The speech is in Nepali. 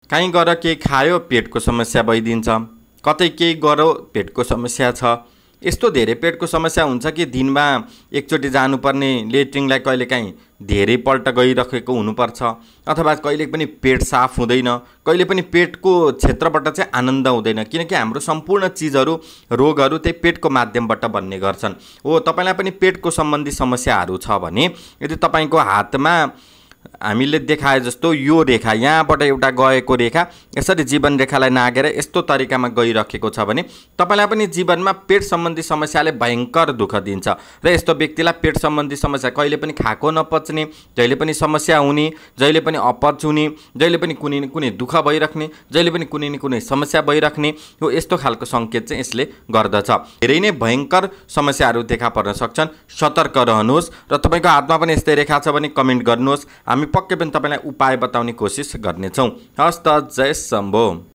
कहीँ गएर केही खायो पेटको समस्या भइदिन्छ, कतै केही गऱ्यो पेटको समस्या छ। यस्तो धेरै पेटको समस्या हुन्छ कि दिनमा एकचोटि जानुपर्ने लेट्रिनलाई कहिलेकाहीँ धेरैपल्ट गइरहेको हुनुपर्छ, अथवा कहिले पनि पेट साफ हुँदैन, कहिले पनि पेटको क्षेत्रबाट चाहिँ आनन्द हुँदैन, किनकि हाम्रो सम्पूर्ण चिजहरू रोगहरू त्यही पेटको माध्यमबाट बन्ने गर्छन्। हो, तपाईँलाई पनि पेटको सम्बन्धी समस्याहरू छ भने यदि तपाईँको हातमा हामीले देखाए जस्तो यो रेखा यहाँबाट एउटा गएको रेखा यसरी जीवन रेखालाई नागेर यस्तो तरिकामा गइरहेको छ भने तपाईलाई पनि जीवनमा पेट सम्बन्धी समस्याले भयंकर दुःख दिन्छ र यस्तो व्यक्तिलाई पेट सम्बन्धी समस्या कहिले पनि खाएको नपच्ने, जहिले पनि समस्या हुने, जहिले पनि अपच हुने, जहिले पनि कुनै न कुनै दुःख भइराख्ने, जहिले पनि कुनै न कुनै समस्या भइराख्ने हो, यस्तो खालको संकेत चाहिँ यसले गर्दछ। धेरै नै भयंकर समस्याहरू देखा पर्न सक्छन्। सतर्क रहनुहोस् र तपाईको हातमा पनि यस्तै रेखा छ भने कमेन्ट गर्नुहोस्, हामी पक्कै पनि तपाईलाई उपाय बताउने कोसिस गर्नेछौं। हस्त, जय शम्भो।